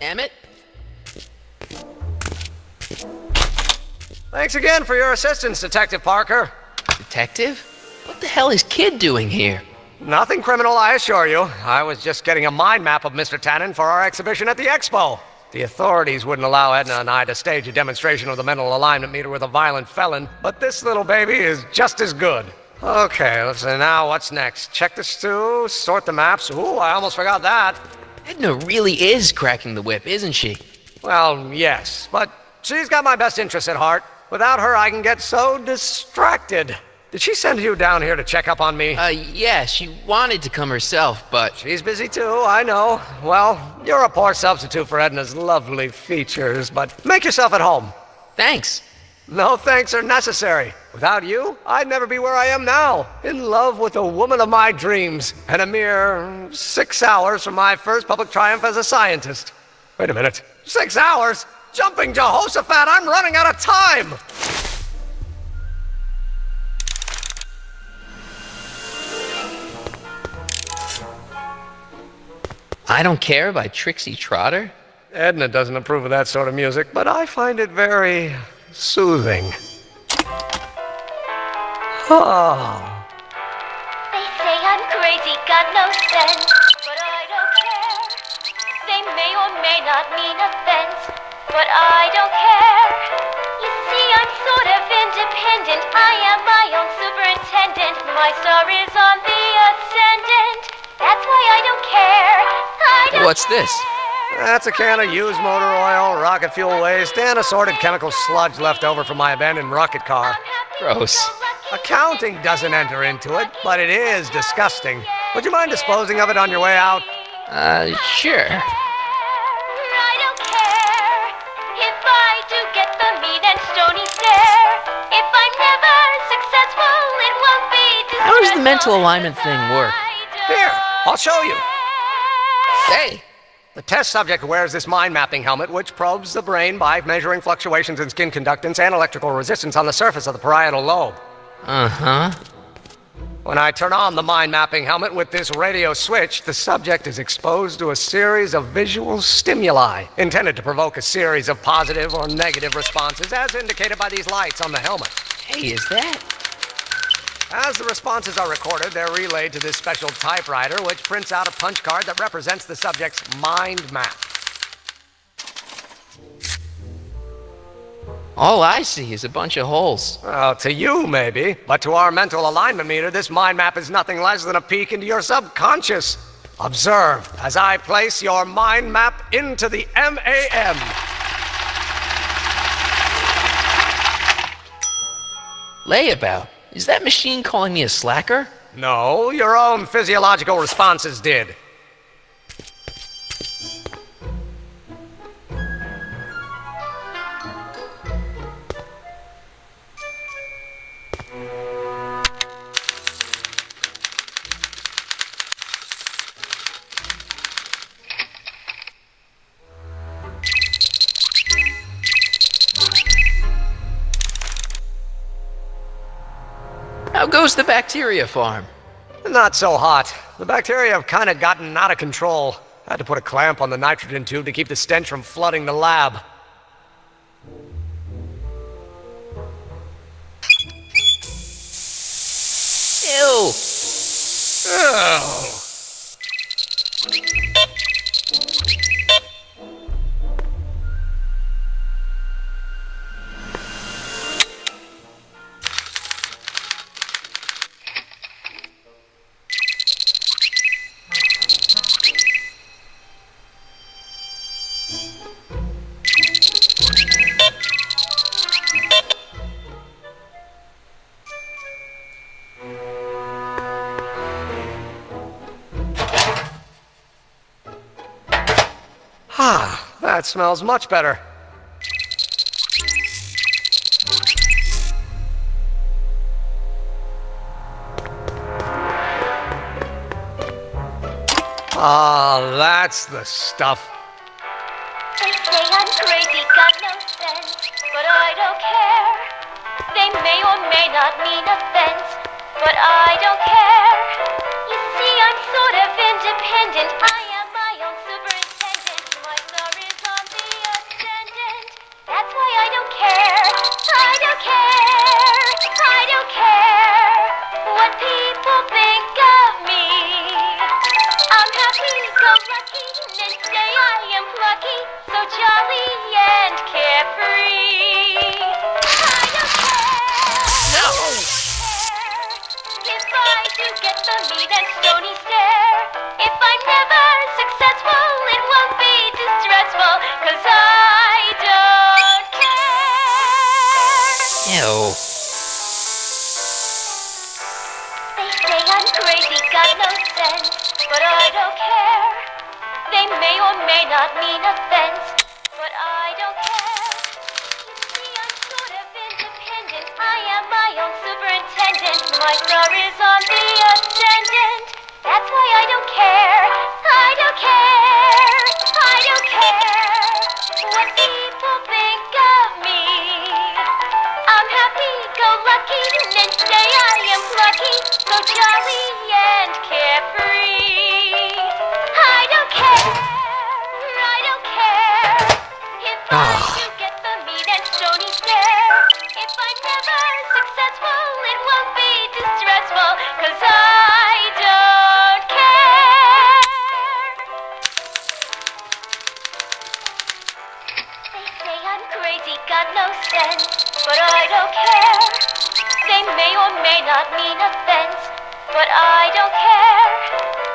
Emmett? Thanks again for your assistance, Detective Parker. Detective? What the hell is Kid doing here? Nothing criminal, I assure you. I was just getting a mind map of Mr. Tannen for our exhibition at the Expo. The authorities wouldn't allow Edna and I to stage a demonstration of the mental alignment meter with a violent felon, but this little baby is just as good. Okay, let's see now what's next. Check the stew, sort the maps. Ooh, I almost forgot that. Edna really is cracking the whip, isn't she? Well, yes, but she's got my best interests at heart. Without her, I can get so distracted. Did she send you down here to check up on me? Yeah, she wanted to come herself, but... She's busy too, I know. Well, you're a poor substitute for Edna's lovely features, but make yourself at home. Thanks. No thanks are necessary. Without you, I'd never be where I am now, in love with the woman of my dreams, and a mere 6 hours from my first public triumph as a scientist. Wait a minute. 6 hours? Jumping Jehoshaphat, I'm running out of time! I Don't Care by Trixie Trotter? Edna doesn't approve of that sort of music, but I find it very soothing. Oh. They say I'm crazy, got no sense, but I don't care. They may or may not mean offense, but I don't care. You see, I'm sort of independent. I am my own superintendent. My star is on the ascendant. That's why I don't care. What's this? That's a can of used motor oil, rocket fuel waste, and assorted chemical sludge left over from my abandoned rocket car. Gross. Accounting doesn't enter into it, but it is disgusting. Would you mind disposing of it on your way out? Sure. I don't care if I do get the mean and stony stare. If I'm never successful, it won't be disgraceful. How does the mental alignment thing work? Here, I'll show you. Hey! The test subject wears this mind mapping helmet, which probes the brain by measuring fluctuations in skin conductance and electrical resistance on the surface of the parietal lobe. Uh-huh. When I turn on the mind mapping helmet with this radio switch, the subject is exposed to a series of visual stimuli intended to provoke a series of positive or negative responses, as indicated by these lights on the helmet. Hey, is that... As the responses are recorded, they're relayed to this special typewriter, which prints out a punch card that represents the subject's mind map. All I see is a bunch of holes. Well, to you, maybe, but to our mental alignment meter, this mind map is nothing less than a peek into your subconscious. Observe as I place your mind map into the MAM. Layabout. Is that machine calling me a slacker? No, your own physiological responses did. How goes the bacteria farm? Not so hot. The bacteria have kind of gotten out of control. I had to put a clamp on the nitrogen tube to keep the stench from flooding the lab. Ew! Oh. Ah, that smells much better. Ah, that's the stuff. They say I'm crazy, got no sense, but I don't care. They may or may not mean offense, but I don't care. You see, I'm sort of independent. I am my own superintendent. My star is may not mean offense, but I don't care. You see, I'm sort of independent. I am my own superintendent. My star is on the ascendant. That's why I don't care. I don't care. I don't care what people think of me. I'm happy-go-lucky, and say I am plucky, so jolly and carefree. I don't care. I don't care if I do get the meat and stony stare. If I'm never successful, it won't be distressful, 'cause I don't care. They say I'm crazy, got no sense, but I don't care. They may or may not mean offense, but I don't care.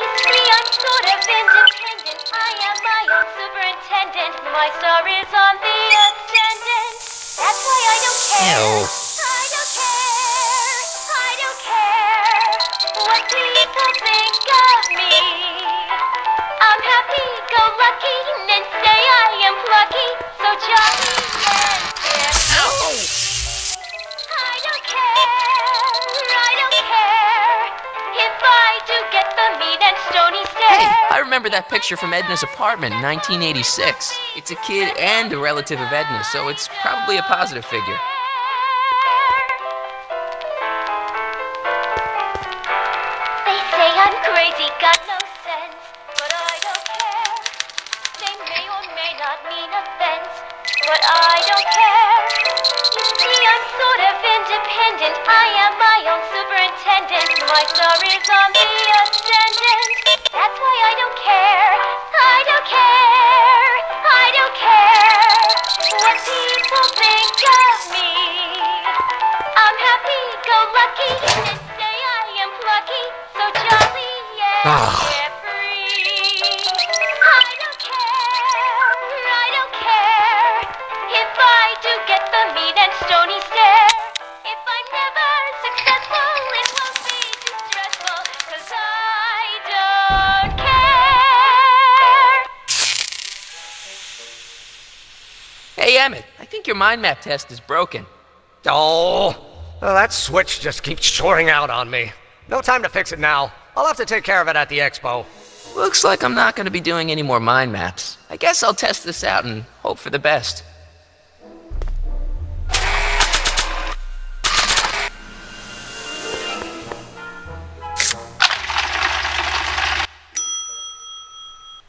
You see, I'm sort of independent. I am my own superintendent. My star is on the ascendant. That's why I don't care. Ew. I don't care. I don't care what people think of me. I'm happy-go-lucky, and say I am plucky, so jolly and carefree. I don't care. I don't care if I do get the mean and stony stare. Hey, I remember that picture from Edna's apartment in 1986. It's a kid and a relative of Edna, so it's probably a positive figure. They say I'm crazy, got no sense, but I don't care. They may or may not mean offense, but I don't care. You see, I'm sort of independent. I am my own superintendent. My star is on the ascendant. That's why I don't care. I don't care. I don't care what people think of me. I'm happy-go-lucky, and say I am plucky, so jolly and carefree. I don't care. I don't care if I do get the mean and stony stare. If I'm never successful, it won't be distressful, 'cause I don't care. Hey, Emmett, I think your mind map test is broken. Oh, well, that switch just keeps shorting out on me. No time to fix it now. I'll have to take care of it at the expo. Looks like I'm not going to be doing any more mind maps. I guess I'll test this out and hope for the best.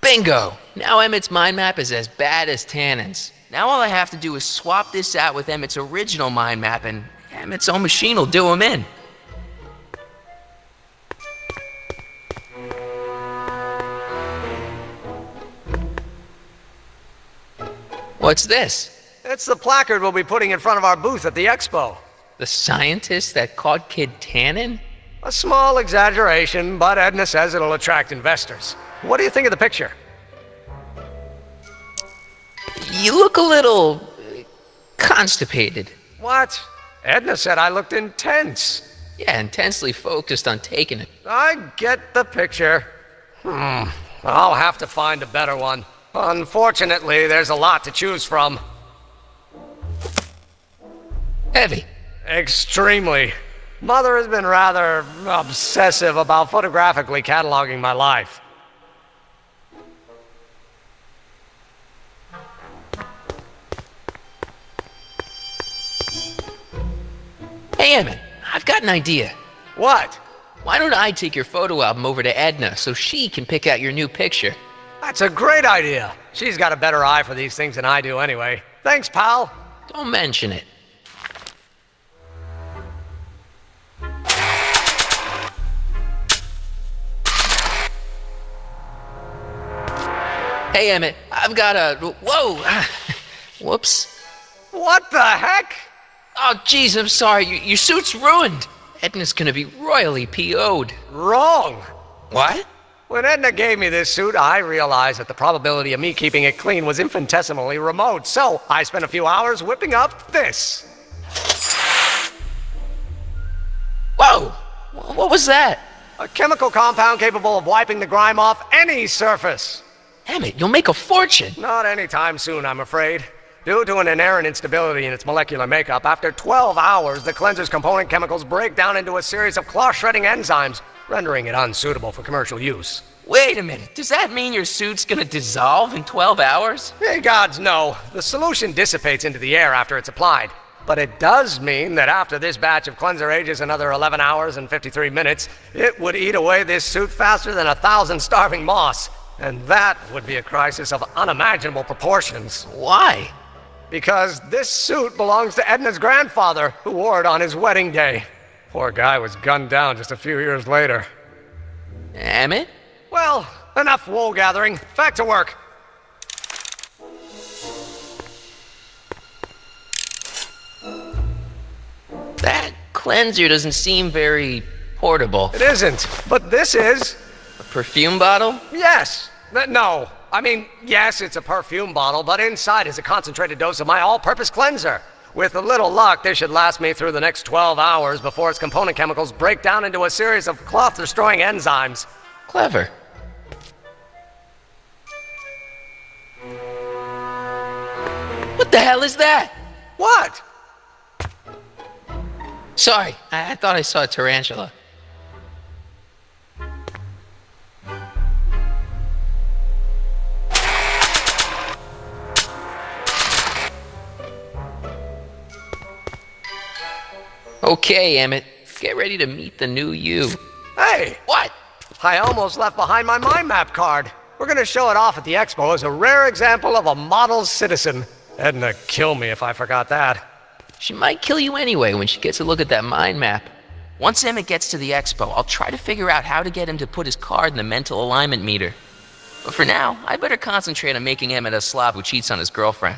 Bingo! Now Emmett's mind map is as bad as Tannen's. Now all I have to do is swap this out with Emmett's original mind map, and Emmett's own machine will do him in. What's this? It's the placard we'll be putting in front of our booth at the expo. The scientist that caught Kid Tannen? A small exaggeration, but Edna says it'll attract investors. What do you think of the picture? You look a little constipated. What? Edna said I looked intense. Yeah, intensely focused on taking it. I get the picture. I'll have to find a better one. Unfortunately, there's a lot to choose from. Heavy. Extremely. Mother has been rather obsessive about photographically cataloging my life. Hey, Emmett, I've got an idea. What? Why don't I take your photo album over to Edna so she can pick out your new picture? That's a great idea. She's got a better eye for these things than I do anyway. Thanks, pal. Don't mention it. Hey, Emmett, I've got a... Whoa! Whoops. What the heck? Oh, jeez, I'm sorry. Your suit's ruined. Edna's gonna be royally PO'd. Wrong. What? When Edna gave me this suit, I realized that the probability of me keeping it clean was infinitesimally remote, so I spent a few hours whipping up this. Whoa! What was that? A chemical compound capable of wiping the grime off any surface. Emmett, you'll make a fortune. Not anytime soon, I'm afraid. Due to an inherent instability in its molecular makeup, after 12 hours, the cleanser's component chemicals break down into a series of cloth-shredding enzymes, rendering it unsuitable for commercial use. Wait a minute, does that mean your suit's gonna dissolve in 12 hours? Hey, gods, no. The solution dissipates into the air after it's applied. But it does mean that after this batch of cleanser ages another 11 hours and 53 minutes, it would eat away this suit faster than 1,000 starving moths. And that would be a crisis of unimaginable proportions. Why? Because this suit belongs to Edna's grandfather, who wore it on his wedding day. Poor guy was gunned down just a few years later. Emmett? Well, enough wool gathering. Back to work. That cleanser doesn't seem very portable. It isn't, but this is. A perfume bottle? Yes. No. I mean, yes, it's a perfume bottle, but inside is a concentrated dose of my all-purpose cleanser. With a little luck, this should last me through the next 12 hours before its component chemicals break down into a series of cloth-destroying enzymes. Clever. What the hell is that? What? Sorry, I thought I saw a tarantula. Okay, Emmett, get ready to meet the new you. Hey! What? I almost left behind my mind map card. We're gonna show it off at the expo as a rare example of a model citizen. Edna kill me if I forgot that. She might kill you anyway when she gets a look at that mind map. Once Emmett gets to the expo, I'll try to figure out how to get him to put his card in the mental alignment meter. But for now, I better concentrate on making Emmett a slob who cheats on his girlfriend.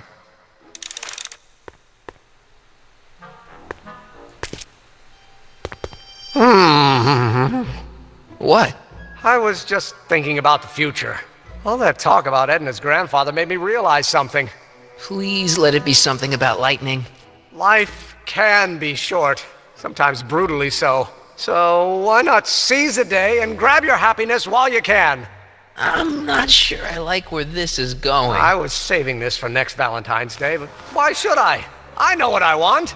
What? I was just thinking about the future. All that talk about Edna's grandfather made me realize something. Please let it be something about lightning. Life can be short, sometimes brutally so. So why not seize the day and grab your happiness while you can? I'm not sure I like where this is going. I was saving this for next Valentine's Day, but why should I? I know what I want.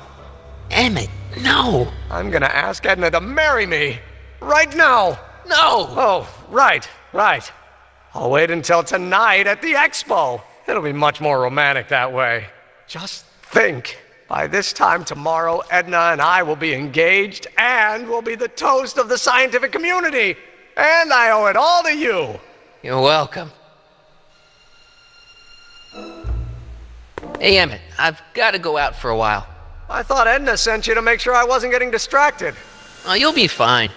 Emmett, no. I'm gonna ask Edna to marry me. Right now. No! Oh, right. I'll wait until tonight at the expo. It'll be much more romantic that way. Just think. By this time tomorrow, Edna and I will be engaged and will be the toast of the scientific community. And I owe it all to you. You're welcome. Hey, Emmett, I've got to go out for a while. I thought Edna sent you to make sure I wasn't getting distracted. Oh, you'll be fine.